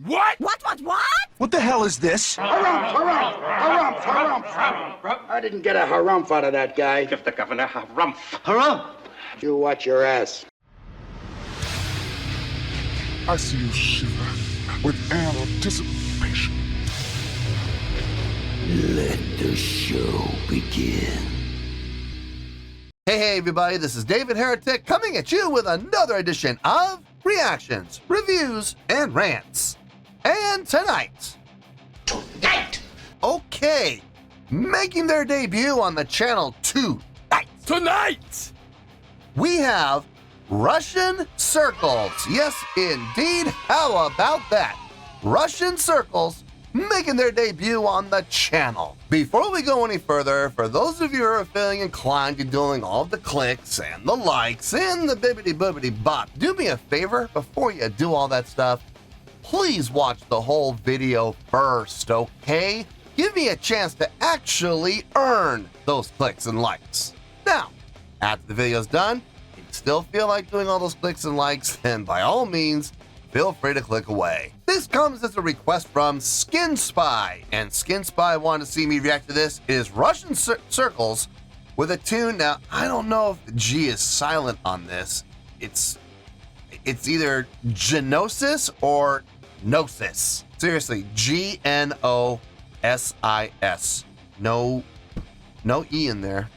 What? What? What the hell is this? Harumph. I didn't get a harumph out of that guy. Give the governor harumph. Harumph! You watch your ass. I see you shiver with anticipation. Let the show begin. Hey, everybody, this is David Heretic coming at you with another edition of Reactions, Reviews, and Rants. And tonight, okay, making their debut on the channel tonight, we have Russian Circles. Yes, indeed. How about that? Russian Circles making their debut on the channel. Before we go any further, for those of you who are feeling inclined to doing all the clicks and the likes and the bibbity-boobity bop, do me a favor before you do all that stuff. Please watch the whole video first, okay? Give me a chance to actually earn those clicks and likes. Now, after the video's done, if you still feel like doing all those clicks and likes, then by all means, feel free to click away. This comes as a request from Skin Spy, and Skin Spy wanted to see me react to this. It is Russian Circles with a tune. Now, I don't know if the G is silent on this. It's either Gnosis or Gnosis. Seriously, Gnosis. No E in there,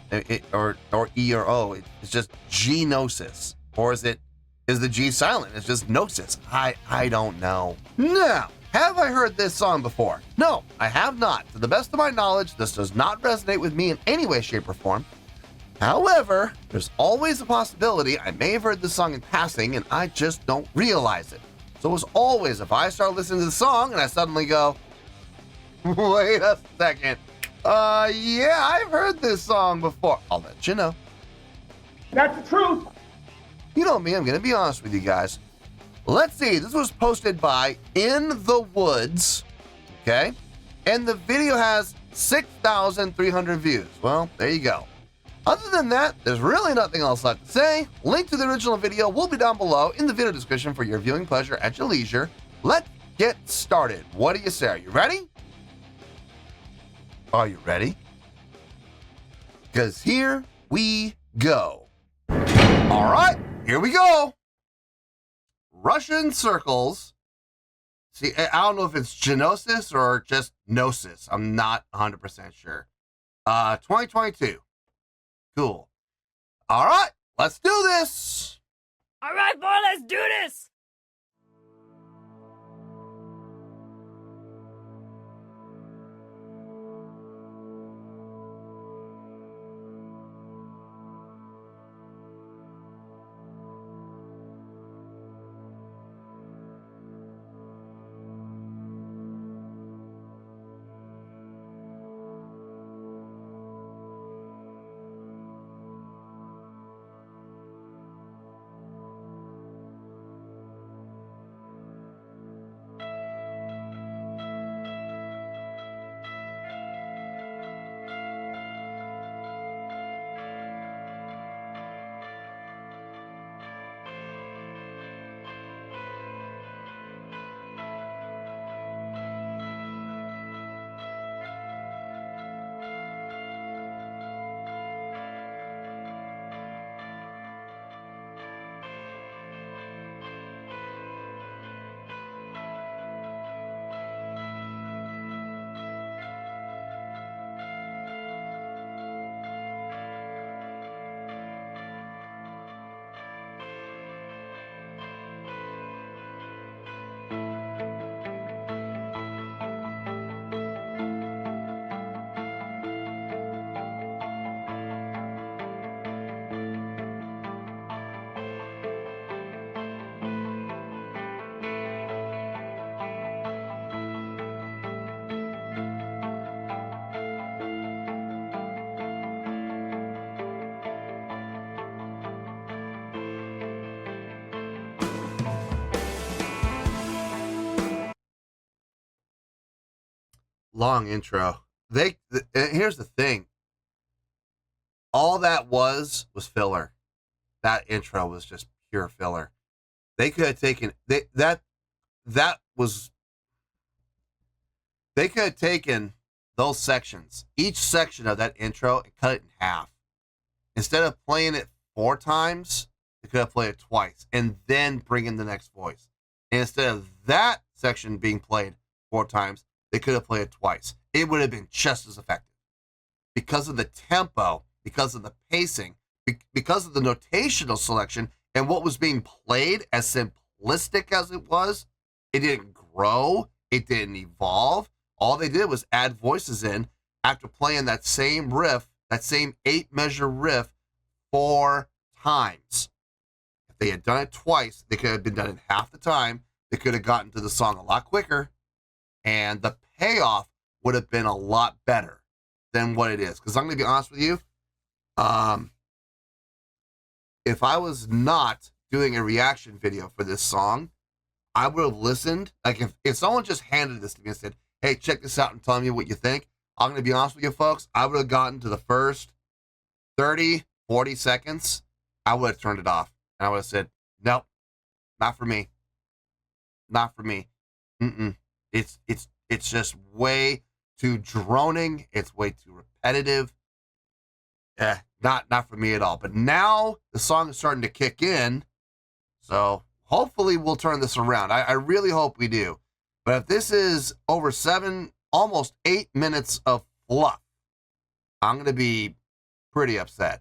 or E or O. It's just Gnosis. Or is the G silent? It's just Gnosis. I don't know. Now, have I heard this song before? No, I have not. To the best of my knowledge, this does not resonate with me in any way, shape, or form. However, there's always a possibility I may have heard this song in passing and I just don't realize it. So as always, if I start listening to the song and I suddenly go, wait a second, yeah, I've heard this song before, I'll let you know. That's the truth. You know me, I'm going to be honest with you guys. Let's see, this was posted by In the Woods, okay? And the video has 6,300 views. Well, there you go. Other than that, there's really nothing else left to say. Link to the original video will be down below in the video description for your viewing pleasure at your leisure. Let's get started. What do you say? Are you ready? Are you ready? Because here we go. All right. Here we go. Russian Circles. See, I don't know if it's Gnosis or just Gnosis. I'm not 100% sure. 2022. Cool. All right, let's do this. All right, boy, let's do this. Long intro. Here's the thing. All that was filler. That intro was just pure filler. They could have taken that was They could have taken those sections, each section of that intro, and cut it in half. Instead of playing it 4 times, they could have played it twice and then bring in the next voice. And instead of that section being played 4 times, they could have played it twice. It would have been just as effective. Because of the tempo, because of the pacing, because of the notational selection, and what was being played, as simplistic as it was, it didn't grow, it didn't evolve. All they did was add voices in after playing that same riff, that same 8-measure riff 4 times. If they had done it twice, they could have been done in half the time. They could have gotten to the song a lot quicker, and the payoff would have been a lot better than what it is. Because I'm going to be honest with you, if I was not doing a reaction video for this song, I would have listened. Like if someone just handed this to me and said, hey, check this out and tell me what you think, I'm going to be honest with you folks, I would have gotten to the first 30, 40 seconds, I would have turned it off. And I would have said, nope, not for me. Not for me. It's just way too droning. It's way too repetitive. Not for me at all. But now the song is starting to kick in. So hopefully we'll turn this around. I really hope we do. But if this is over 7, almost 8 minutes of fluff, I'm going to be pretty upset.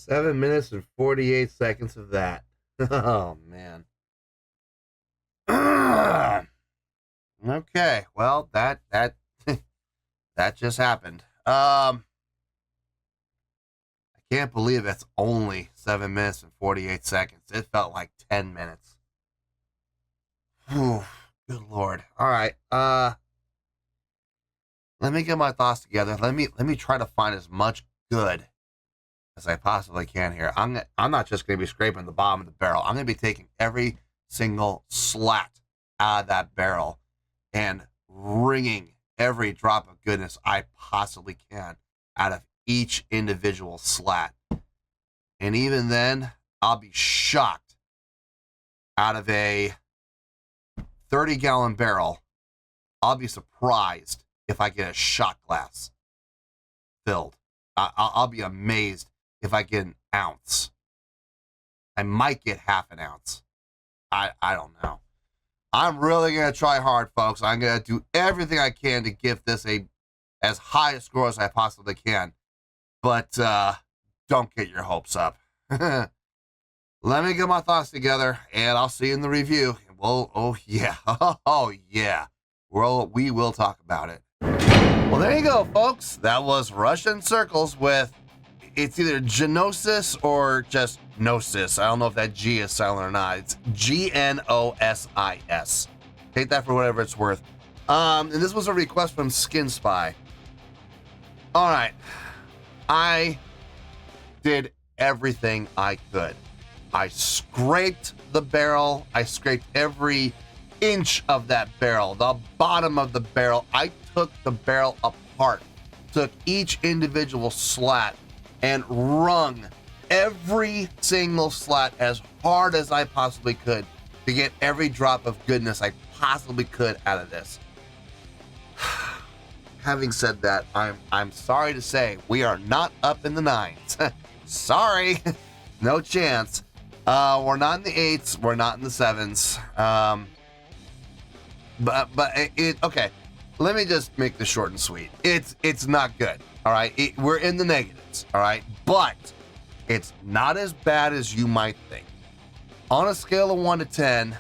7 minutes and 48 seconds of that. Oh, man. Okay, well, that that just happened. I can't believe it's only 7 minutes and 48 seconds. It felt like 10 minutes. Whew, good Lord. All right. Let me get my thoughts together. Let me try to find as much good as I possibly can here. I'm not just going to be scraping the bottom of the barrel. I'm going to be taking every single slat out of that barrel and wringing every drop of goodness I possibly can out of each individual slat. And even then, I'll be shocked. Out of a 30-gallon barrel, I'll be surprised if I get a shot glass filled. I'll be amazed if I get an ounce. I might get half an ounce. I don't know. I'm really going to try hard, folks. I'm going to do everything I can to give this as high a score as I possibly can. But don't get your hopes up. Let me get my thoughts together, and I'll see you in the review. Oh, yeah. Oh, yeah. We will talk about it. Well, there you go, folks. That was Russian Circles with, it's either Gnosis or just Gnosis. I don't know if that G is silent or not. It's Gnosis. Take that for whatever it's worth. And this was a request from Skin Spy. All right. I did everything I could. I scraped the barrel. I scraped every inch of that barrel, the bottom of the barrel. I took the barrel apart, took each individual slat and wrung every single slat as hard as I possibly could to get every drop of goodness I possibly could out of this. Having said that, I'm sorry to say we are not up in the 9s. Sorry, no chance. We're not in the 8s. We're not in the 7s. But okay. Let me just make this short and sweet. It's not good. All right, we're in the negatives. All right, but it's not as bad as you might think. On a scale of 1 to 10,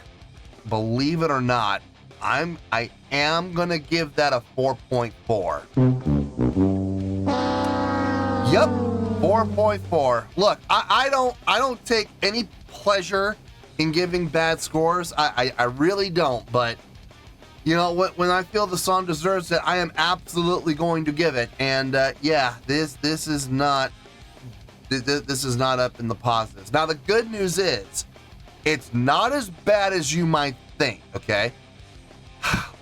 believe it or not, I am gonna give that a 4.4. Yep, 4.4. Look, I don't take any pleasure in giving bad scores. I really don't. But you know what? When I feel the song deserves it, I am absolutely going to give it. And yeah, this is not up in the positives. Now the good news is, it's not as bad as you might think. Okay.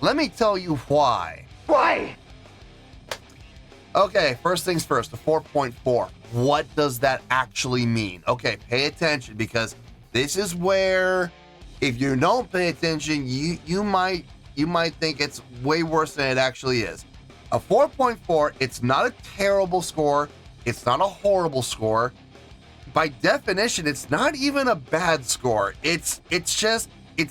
Let me tell you why. Why? Okay, first things first, the 4.4. What does that actually mean? Okay, pay attention, because this is where, if you don't pay attention, you might think it's way worse than it actually is. A 4.4, it's not a terrible score. It's not a horrible score. By definition, it's not even a bad score. It's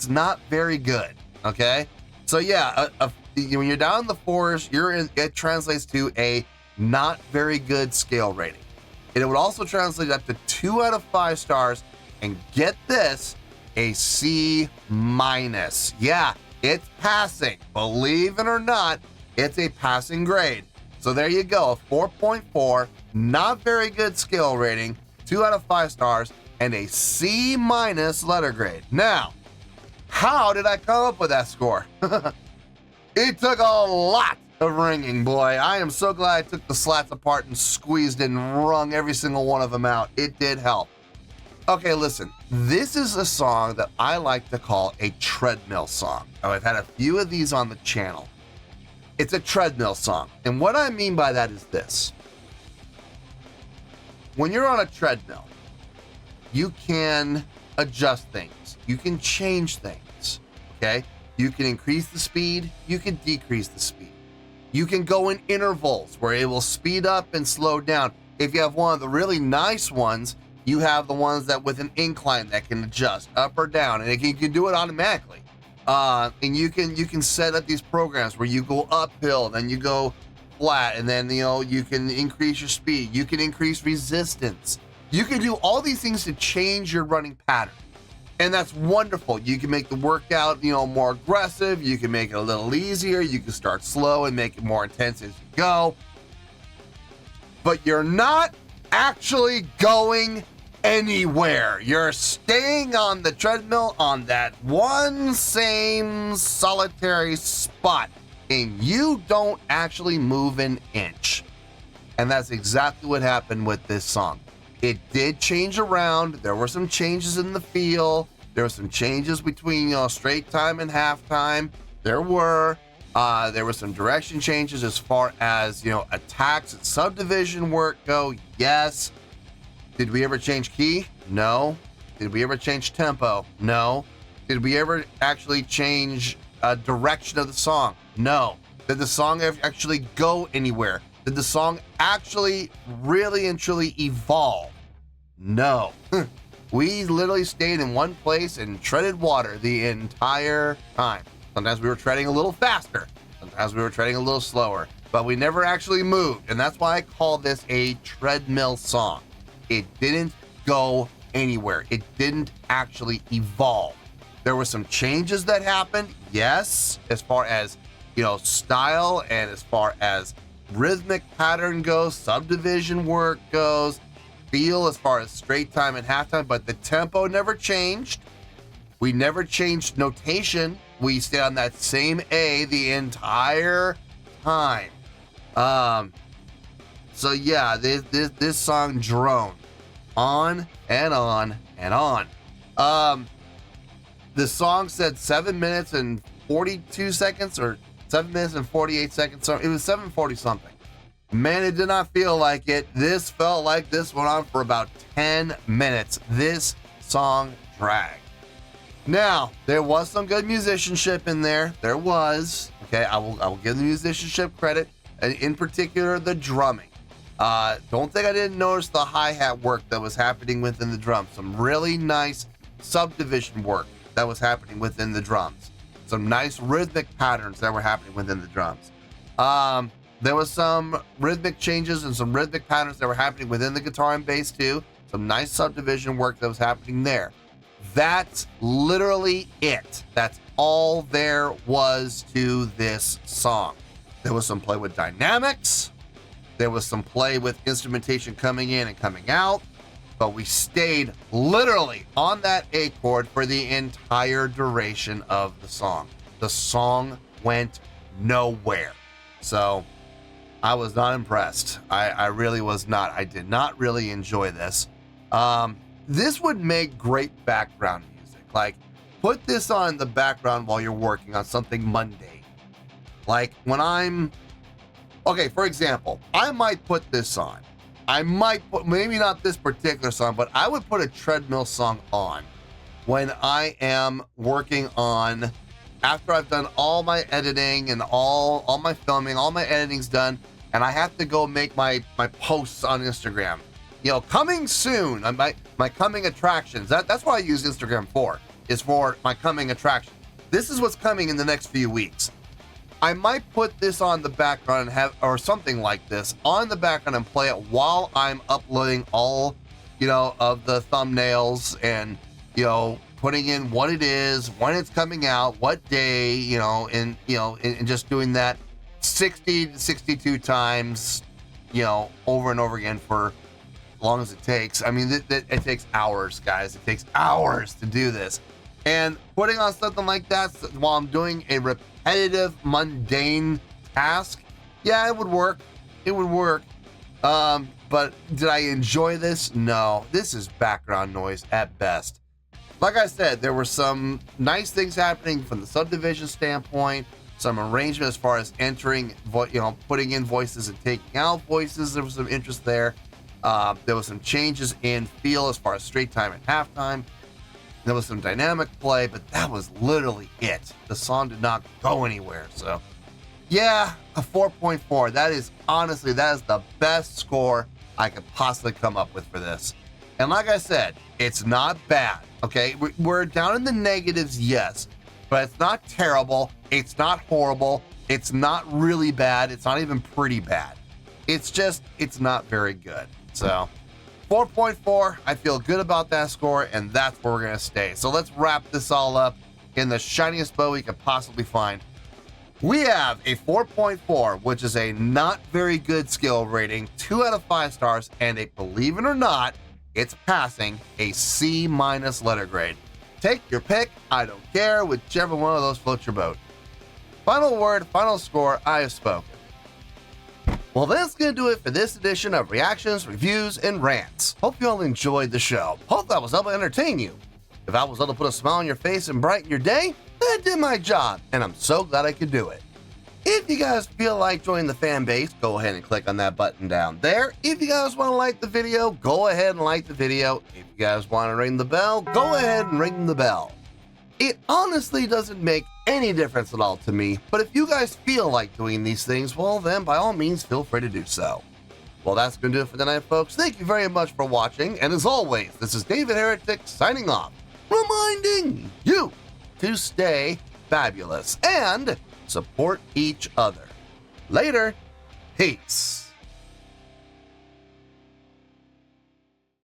not very good. Okay. So yeah, when you're down in the 4s, it translates to a not very good scale rating. And it would also translate up to 2 out of 5 stars, and get this, a C-. Yeah, it's passing. Believe it or not, it's a passing grade. So there you go, a 4.4, not very good scale rating, 2 out of 5 stars, and a C- letter grade. Now, how did I come up with that score? It took a lot of wringing, boy. I am so glad I took the slats apart and squeezed and wrung every single one of them out. It did help. Okay, listen. This is a song that I like to call a treadmill song. Now, I've had a few of these on the channel. It's a treadmill song. And what I mean by that is this. When you're on a treadmill, you can adjust things. You can change things, okay? You can increase the speed. You can decrease the speed. You can go in intervals where it will speed up and slow down. If you have one of the really nice ones, you have the ones that with an incline that can adjust up or down, and you can do it automatically. And you can set up these programs where you go uphill, then you go flat, and then you can increase your speed. You can increase resistance. You can do all these things to change your running pattern. And that's wonderful. You can make the workout, more aggressive. You can make it a little easier. You can start slow and make it more intense as you go. But you're not actually going anywhere. You're staying on the treadmill on that one same solitary spot. And you don't actually move an inch. And that's exactly what happened with this song. It did change around. There were some changes in the feel. There were some changes between, straight time and halftime. There were some direction changes as far as, attacks and subdivision work go. Yes. Did we ever change key? No. Did we ever change tempo? No. Did we ever actually change direction of the song? No. Did the song actually go anywhere? Did the song actually really and truly evolve? No. We literally stayed in one place and treaded water the entire time. Sometimes we were treading a little faster. Sometimes we were treading a little slower. But we never actually moved. And that's why I call this a treadmill song. It didn't go anywhere. It didn't actually evolve. There were some changes that happened, yes, as far as, style and as far as rhythmic pattern goes, subdivision work goes, feel as far as straight time and halftime, but the tempo never changed. We never changed notation. We stayed on that same A the entire time. So yeah, this song droned on and on and on. The song said 7 minutes and 42 seconds or 7 minutes and 48 seconds. So it was 7:40 something. Man, it did not feel like it. This felt like this went on for about 10 minutes. This song dragged. Now, there was some good musicianship in there. There was. Okay, I will give the musicianship credit, and in particular, the drumming. Don't think I didn't notice the hi-hat work that was happening within the drums. Some really nice subdivision work that was happening within the drums. Some nice rhythmic patterns that were happening within the drums. There was some rhythmic changes and some rhythmic patterns that were happening within the guitar and bass too. Some nice subdivision work that was happening there. That's literally it. That's all there was to this song. There was some play with dynamics. There was some play with instrumentation coming in and coming out. But we stayed literally on that A chord for the entire duration of the song. The song went nowhere. So I was not impressed. I really was not. I did not really enjoy this. This would make great background music. Like, put this on in the background while you're working on something mundane. Like when okay, for example, I might put this on. I might put, maybe not this particular song, but I would put a treadmill song on when I am working on, after I've done all my editing and all my filming, all my editing's done, and I have to go make my posts on Instagram. Coming soon, my coming attractions. That's what I use Instagram for, is for my coming attraction. This is what's coming in the next few weeks. I might put this on the background and or something like this on the background and play it while I'm uploading all, of the thumbnails and, putting in what it is, when it's coming out, what day, and just doing that 60 to 62 times, over and over again for as long as it takes. I mean, it takes hours, guys. It takes hours to do this. And putting on something like that while I'm doing a repetitive, mundane task, yeah, it would work. It would work. But did I enjoy this? No. This is background noise at best. Like I said, there were some nice things happening from the subdivision standpoint, some arrangement as far as entering, putting in voices and taking out voices. There was some interest there. There was some changes in feel as far as straight time and halftime. There was some dynamic play, but that was literally it. The song did not go anywhere. So, yeah, a 4.4. That is the best score I could possibly come up with for this. And like I said, it's not bad, okay? We're down in the negatives, yes, but it's not terrible. It's not horrible. It's not really bad. It's not even pretty bad. It's just, it's not very good. So, 4.4, I feel good about that score, and that's where we're going to stay. So let's wrap this all up in the shiniest bow we could possibly find. We have a 4.4, which is a not very good skill rating, 2 out of 5 stars, and a, believe it or not, it's passing a C- letter grade. Take your pick, I don't care, whichever one of those floats your boat. Final word, final score, I have spoken. Well, that's going to do it for this edition of Reactions, Reviews, and Rants. Hope you all enjoyed the show. Hope I was able to entertain you. If I was able to put a smile on your face and brighten your day, I did my job, and I'm so glad I could do it. If you guys feel like joining the fan base, go ahead and click on that button down there. If you guys want to like the video, go ahead and like the video. If you guys want to ring the bell, go ahead and ring the bell. It honestly doesn't make any difference at all to me, but if you guys feel like doing these things, well then by all means feel free to do so. Well, that's going to do it for tonight, folks. Thank you very much for watching, and as always, this is David Heretic signing off, reminding you to stay fabulous and support each other. Later. Peace.